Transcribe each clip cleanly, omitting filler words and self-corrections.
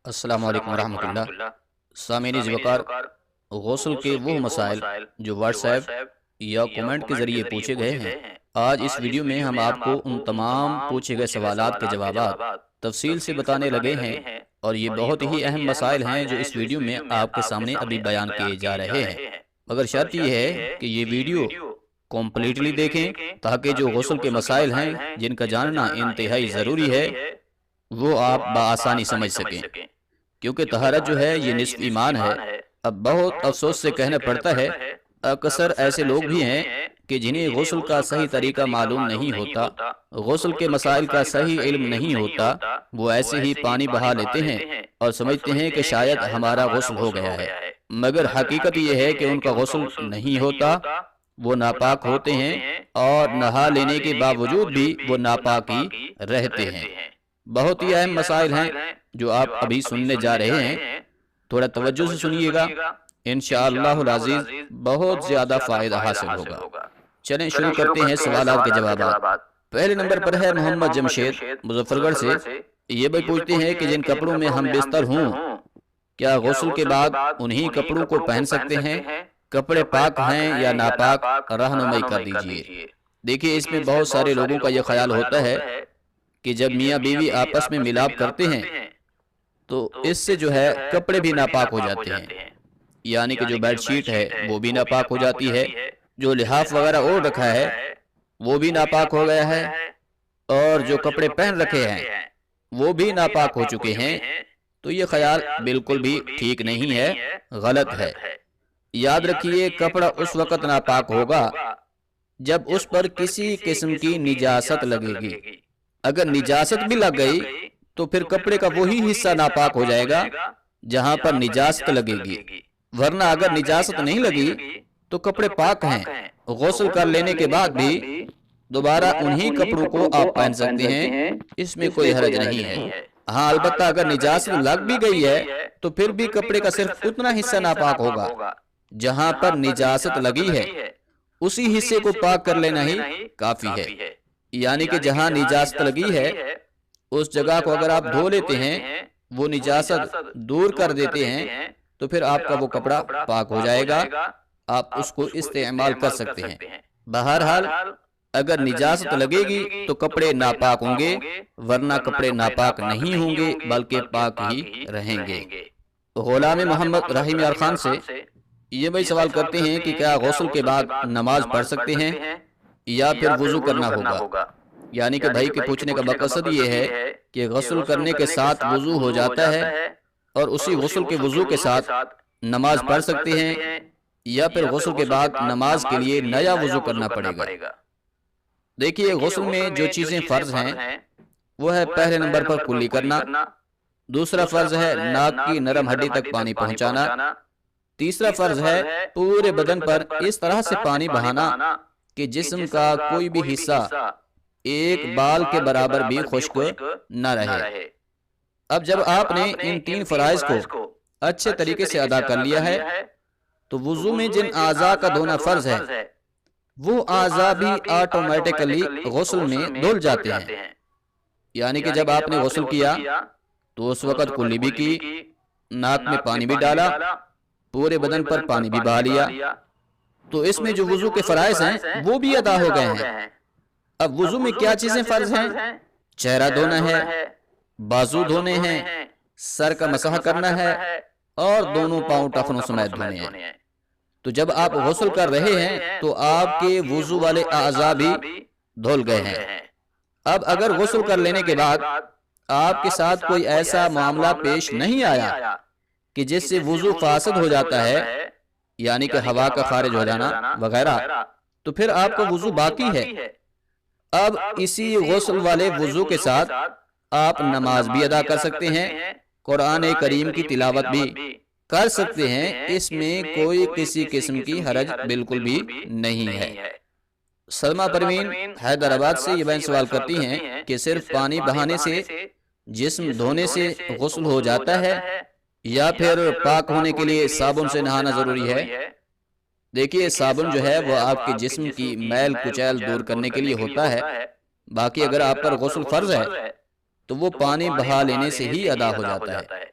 السلام علیکم ورحمۃ اللہ۔ سامعین وقار، غسل کے وہ مسائل جو واٹس ایپ یا کومنٹ کے ذریعے پوچھے گئے ہیں، آج اس ویڈیو میں ہم آپ کو ان تمام پوچھے گئے سوالات کے جوابات تفصیل سے بتانے لگے ہیں، اور یہ بہت ہی اہم مسائل ہیں جو اس ویڈیو میں آپ کے سامنے ابھی بیان کیے جا رہے ہیں، مگر شرط یہ ہے کہ یہ ویڈیو کمپلیٹلی دیکھیں تاکہ جو غسل کے مسائل ہیں جن کا جاننا انتہائی ضروری ہے وہ آپ بآسانی سمجھ سکیں، کیونکہ طہارت جو ہے یہ نصف ایمان ہے۔ اب بہت افسوس سے کہنا پڑتا ہے، اکثر ایسے لوگ بھی ہیں کہ جنہیں غسل کا صحیح طریقہ معلوم نہیں ہوتا، غسل کے مسائل کا صحیح علم نہیں ہوتا، وہ ایسے ہی پانی بہا لیتے ہیں اور سمجھتے ہیں کہ شاید ہمارا غسل ہو گیا ہے، مگر حقیقت یہ ہے کہ ان کا غسل نہیں ہوتا، وہ ناپاک ہوتے ہیں اور نہا لینے کے باوجود بھی وہ ناپاک ہی رہتے ہیں۔ بہت ہی اہم مسائل ہیں جو آپ ابھی سننے جا رہے ہیں، تھوڑا توجہ سے سنیے گا، انشاءاللہ العزیز بہت زیادہ فائدہ حاصل ہوگا۔ چلیں شروع کرتے ہیں سوالات کے جوابات۔ پہلے نمبر پر ہے محمد جمشید مظفر گڑھ سے، یہ بھی پوچھتے ہیں کہ جن کپڑوں میں ہم بستر ہوں کیا غسل کے بعد انہی کپڑوں کو پہن سکتے ہیں؟ کپڑے پاک ہیں یا ناپاک؟ رہنمائی کر دیجئے۔ دیکھیے، اس میں بہت سارے لوگوں کا یہ خیال ہوتا ہے کہ جب میاں بیوی آپس میں ملاپ کرتے ہیں تو اس سے جو ہے کپڑے بھی ناپاک ہو جاتے ہیں، یعنی کہ جو بیڈ شیٹ ہے وہ بھی ناپاک ہو جاتی ہے، جو لحاف وغیرہ اوڑھ رکھا ہے وہ بھی ناپاک ہو گیا ہے، اور جو کپڑے پہن رکھے ہیں وہ بھی ناپاک ہو چکے ہیں۔ تو یہ خیال بالکل بھی ٹھیک نہیں ہے، غلط ہے۔ یاد رکھیے، کپڑا اس وقت ناپاک ہوگا جب اس پر کسی قسم کی نجاست لگے گی۔ اگر نجاست بھی لگ گئی تو پھر کپڑے کا وہی حصہ ناپاک ہو جائے گا جہاں پر نجاست لگے گی، ورنہ اگر نجاست نہیں لگی تو کپڑے پاک ہیں۔ غسل کر لینے کے بعد بھی دوبارہ انہی کپڑوں کو آپ پہن سکتے ہیں، اس میں کوئی حرج نہیں ہے۔ ہاں، البتہ اگر نجاست لگ بھی گئی ہے تو پھر بھی کپڑے کا صرف اتنا حصہ ناپاک ہوگا جہاں پر نجاست لگی ہے، اسی حصے کو پاک کر لینا ہی کافی ہے۔ یعنی کہ جہاں نجاست لگی ہے اس جگہ کو اگر آپ دھو لیتے ہیں، وہ نجاست دور کر دیتے ہیں، تو پھر آپ کا وہ کپڑا پاک ہو جائے گا، آپ اس کو استعمال کر سکتے ہیں۔ بہرحال اگر نجاست لگے گی تو کپڑے ناپاک ہوں گے، ورنہ کپڑے ناپاک نہیں ہوں گے بلکہ پاک ہی رہیں گے۔ غلام محمد رحیم یار خان سے یہ بھی سوال کرتے ہیں کہ کیا غسل کے بعد نماز پڑھ سکتے ہیں یا پھر وضو کرنا ہوگا؟ یعنی کہ بھائی کے پوچھنے کا مقصد یہ ہے کہ غسل کرنے کے ساتھ وضو ہو جاتا ہے اور اسی غسل کے وضو کے ساتھ نماز پڑھ سکتے ہیں، یا پھر غسل کے بعد نماز کے لیے نیا وضو کرنا پڑے گا؟ دیکھیے، غسل میں جو چیزیں فرض ہیں وہ ہے پہلے نمبر پر کلی کرنا، دوسرا فرض ہے ناک کی نرم ہڈی تک پانی پہنچانا، تیسرا فرض ہے پورے بدن پر اس طرح سے پانی بہانا کہ جسم کا کوئی بھی حصہ ایک بال کے برابر بھی خشک نہ رہے۔ اب جب آپ نے ان تین فرائض کو اچھے طریقے سے ادا کر لیا ہے تو وضو میں جن اعضاء کا دھونا فرض ہے وہ اعضاء بھی آٹومیٹکلی غسل میں دھل جاتے ہیں۔ یعنی کہ جب آپ نے غسل کیا تو اس وقت کلی بھی کی، ناک میں پانی بھی ڈالا، پورے بدن پر پانی بھی بہا لیا، تو اس میں جو وضو کے فرائض ہیں وہ بھی ادا ہو گئے ہیں۔ اب وضو میں کیا چیزیں فرض ہیں؟ چہرہ دھونا ہے، بازو دھونے ہیں، سر کا مسح کرنا ہے، اور دونوں پاؤں ٹخنوں سمیت دھونے ہیں۔ تو جب آپ غسل کر رہے ہیں تو آپ کے وضو والے اعضاء بھی دھل گئے ہیں۔ اب اگر غسل کر لینے کے بعد آپ کے ساتھ کوئی ایسا معاملہ پیش نہیں آیا کہ جس سے وضو فاسد ہو جاتا ہے، یعنی کہ ہوا کا خارج ہو جانا وغیرہ، تو پھر آپ کا وضو باقی ہے۔ اب اسی غسل والے وضو کے ساتھ آپ نماز بھی ادا کر سکتے ہیں، قرآن کریم کی تلاوت بھی کر سکتے ہیں، اس میں کوئی کسی قسم کی حرج بالکل بھی نہیں ہے۔ سلمہ پروین حیدرآباد سے یہ بہن سوال کرتی ہیں کہ صرف پانی بہانے سے، جسم دھونے سے غسل ہو جاتا ہے یا پھر پاک ہونے کے لیے صابن سے نہانا ضروری ہے؟ دیکھیے، صابن جو ہے وہ آپ کے جسم کی میل کچیل دور کرنے کے لیے ہوتا ہے، باقی اگر آپ پر غسل فرض ہے تو وہ پانی بہا لینے سے ہی ادا ہو جاتا ہے۔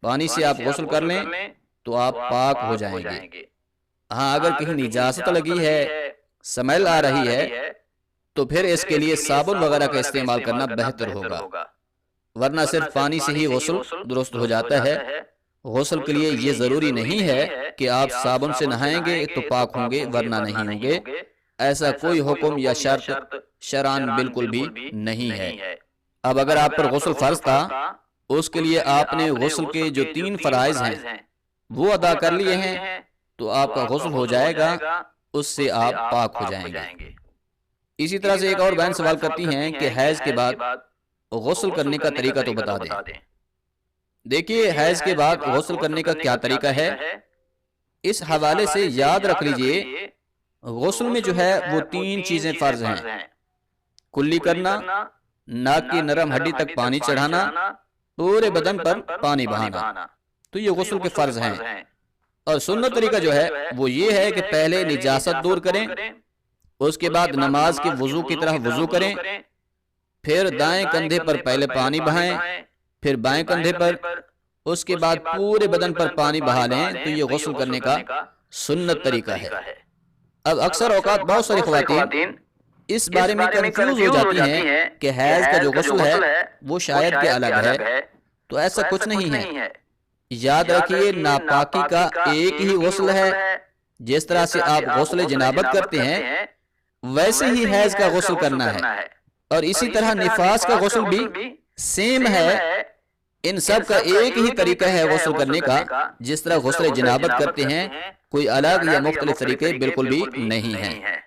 پانی سے آپ غسل کر لیں تو آپ پاک ہو جائیں گے۔ ہاں اگر کہیں نجاست لگی ہے، سمیل آ رہی ہے، تو پھر اس کے لیے صابن وغیرہ کا استعمال کرنا بہتر ہوگا، ورنہ صرف پانی سے ہی غسل درست ہو جاتا ہے۔ غسل کے لیے یہ ضروری نہیں ہے کہ آپ صابن سے نہائیں گے تو پاک ہوں گے ورنہ نہیں ہوں گے، ایسا کوئی حکم یا شرط شرعاً بالکل بھی نہیں ہے۔ اب اگر آپ پر غسل فرض تھا، اس کے لیے آپ نے غسل کے جو 3 فرائض ہیں وہ ادا کر لیے ہیں، تو آپ کا غسل ہو جائے گا، اس سے آپ پاک ہو جائیں گے۔ اسی طرح سے ایک اور بہن سوال کرتی ہیں کہ حیض کے بعد غسل کرنے کا طریقہ تو بتا دیں۔ دیکھیے حیض کے بعد غسل کرنے کا کیا طریقہ ہے، اس حوالے سے یاد رکھ لیجئے غسل میں جو ہے وہ 3 چیزیں فرض ہیں: کلی کرنا، ناک کی نرم ہڈی تک پانی چڑھانا، پورے بدن پر پانی بہانا، تو یہ غسل کے فرض ہیں۔ اور سنت طریقہ جو ہے وہ یہ ہے کہ پہلے نجاست دور کریں، اس کے بعد نماز کے وضو کی طرح وضو کریں، پھر دائیں کندھے پر پہلے پانی بہائیں، پھر بائیں کندھے پر، اس کے بعد پورے بدن پر پانی بہا لیں، تو یہ غسل کرنے کا سنت طریقہ ہے۔ اب اکثر اوقات بہت ساری خواتین اس بارے میں کنفیوز ہو جاتی ہیں کہ حیض کا جو غسل ہے وہ شاید کہ الگ ہے، تو ایسا کچھ نہیں ہے۔ یاد رکھیے ناپاکی کا ایک ہی غسل ہے، جس طرح سے آپ غسل جنابت کرتے ہیں ویسے ہی حیض کا غسل کرنا ہے، اور اسی طرح نفاس کا غسل بھی سیم ہے۔ ان سب کا ایک ہی طریقہ ہے غسل کرنے کا، جس طرح غسل جنابت کرتے ہیں، کوئی الگ یا مختلف طریقے بالکل بھی نہیں ہیں۔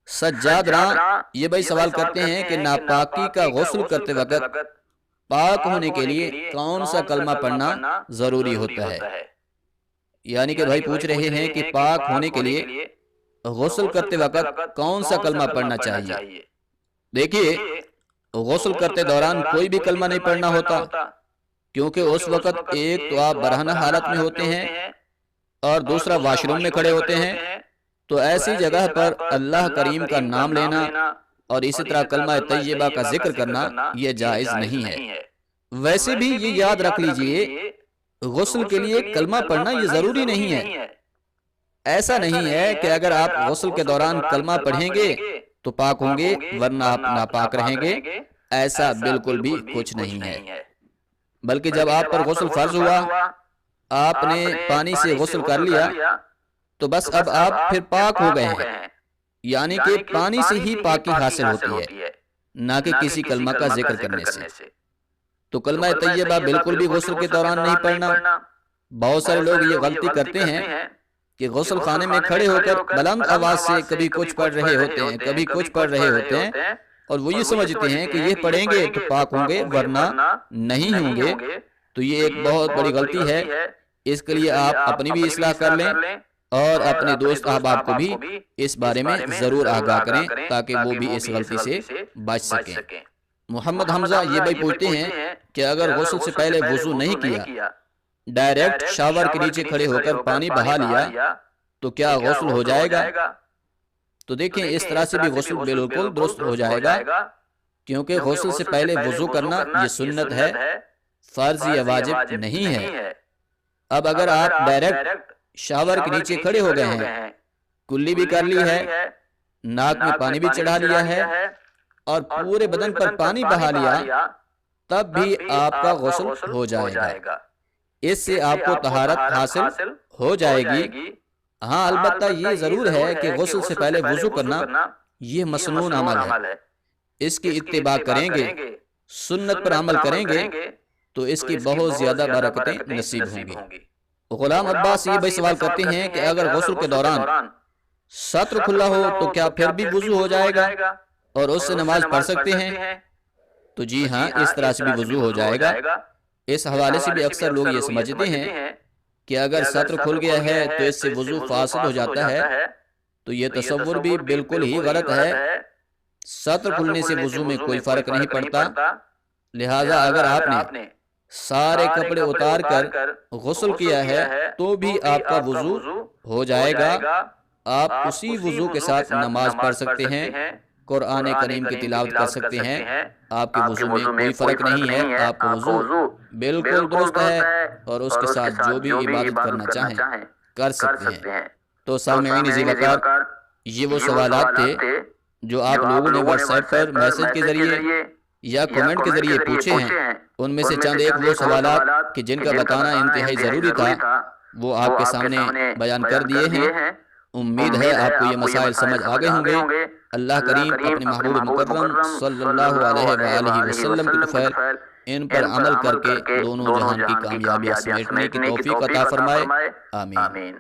سجاد راں یہ بھائی سوال کرتے ہیں کہ ناپاکی کا غسل کرتے وقت پاک ہونے کے لیے کون سا کلمہ پڑھنا ضروری ہوتا ہے؟ یعنی کہ بھائی پوچھ رہے ہیں کہ پاک ہونے کے لیے غسل کرتے وقت کون سا کلمہ پڑھنا چاہیے۔ دیکھیے غسل کرتے دوران کوئی بھی کلمہ نہیں پڑھنا ہوتا، کیونکہ اس وقت ایک تو آپ برہنہ حالت میں ہوتے ہیں اور دوسرا واش روم میں کھڑے ہوتے ہیں، تو ایسی جگہ پر اللہ کریم کا نام لینا اور اسی طرح کلمہ طیبہ کا ذکر کرنا یہ جائز نہیں ہے۔ ویسے بھی یہ یاد رکھ لیجئے غسل کے لیے کلمہ پڑھنا یہ ضروری نہیں ہے۔ ایسا نہیں ہے کہ اگر آپ غسل کے دوران کلمہ پڑھیں گے تو پاک ہوں گے ورنہ آپ ناپاک رہیں گے، ایسا بالکل بھی کچھ نہیں ہے۔ بلکہ جب آپ پر غسل فرض ہوا، آپ نے پانی سے غسل کر لیا، تو بس اب آپ پھر پاک ہو گئے ہیں، یعنی کہ پانی سے ہی پاکی حاصل ہوتی ہے، نہ کہ کسی کلمہ کا ذکر کرنے سے۔ تو کلمہ طیبہ بالکل بھی غسل کے دوران نہیں پڑھنا۔ بہت سارے لوگ یہ غلطی کرتے ہیں کہ غسل خانے میں کھڑے ہو کر بلند آواز سے کبھی کچھ پڑھ رہے ہوتے ہیں، کبھی کچھ پڑھ رہے ہوتے ہیں، اور وہ یہ سمجھتے ہیں کہ یہ پڑھیں گے تو پاک ہوں گے ورنہ نہیں ہوں گے، تو یہ ایک بہت بڑی غلطی ہے۔ اس کے لیے آپ اپنی بھی اصلاح کر لیں اور اپنے دوست احباب کو بھی اس بارے میں ضرور آگاہ کریں تاکہ وہ بھی اس غلطی سے بچ سکیں۔ محمد حمزہ یہ بھائی پوچھتے ہیں کہ اگر غسل سے پہلے وضو نہیں کیا، ڈائریکٹ شاور کے نیچے کھڑے ہو کر پانی بہا لیا، تو کیا غسل ہو جائے گا؟ تو دیکھیں اس طرح سے بھی غسل بالکل درست ہو جائے گا، کیونکہ غسل سے پہلے وضو کرنا یہ سنت ہے، فرض یا واجب نہیں ہے۔ اب اگر آپ ڈائریکٹ شاور کے نیچے کھڑے ہو گئے ہیں، کلی بھی کر لی ہے، ناک میں پانی بھی چڑھا لیا ہے اور پورے بدن پر پانی بہا لیا، تب بھی آپ کا غسل ہو جائے گا۔ اس سے آپ کو طہارت حاصل ہو جائے گی۔ ہاں البتہ یہ ضرور ہے کہ غسل سے پہلے وضو کرنا یہ مسنون عمل ہے، اس کی اتباع کریں گے، سنت پر عمل کریں گے تو اس کی بہت زیادہ برکتیں نصیب ہوں گی۔ غلام عباس یہ بھائی سوال کرتے ہیں کہ اگر غسل کے دوران سطر کھلا ہو تو کیا پھر بھی وضو ہو جائے گا اور اس سے نماز پڑھ سکتے ہیں؟ تو جی ہاں اس طرح سے بھی وضو ہو جائے گا۔ اس حوالے سے بھی اکثر لوگ یہ سمجھتے ہیں کہ اگر سطر کھل گیا ہے تو اس سے وضو فاسد ہو جاتا ہے، تو یہ تصور بھی بالکل ہی غلط ہے۔ سطر کھلنے سے وضو میں کوئی فرق نہیں پڑتا، لہٰذا اگر آپ نے سارے کپڑے اتار کر غسل کیا ہے تو بھی آپ کا وضو ہو جائے گا، آپ اسی وضو کے ساتھ نماز پڑھ سکتے ہیں قرآن کریم کی تلاوت کر سکتے ہیں۔ آپ کے وضو میں کوئی فرق نہیں ہے، آپ کا وضو بالکل درست ہے اور اس کے ساتھ جو بھی عبادت کرنا چاہیں کر سکتے ہیں۔ تو سامعین ذی وقار، یہ وہ سوالات تھے جو آپ لوگوں نے واٹس ایپ پر میسج کے ذریعے یا کومنٹ کے ذریعے پوچھے ہیں۔ ان میں سے چند ایک وہ سوالات کہ جن کا بتانا انتہائی ضروری تھا وہ آپ کے سامنے بیان کر دیے ہیں۔ امید ہے آپ کو یہ مسائل سمجھ آ گئے ہوں گے۔ اللہ کریم اپنے محبوب مکرم صلی اللہ علیہ وآلہ وسلم کی طفیل ان پر عمل کر کے دونوں جہان کی کامیابیاں سمیٹنے کی توفیق عطا فرمائے۔ آمین۔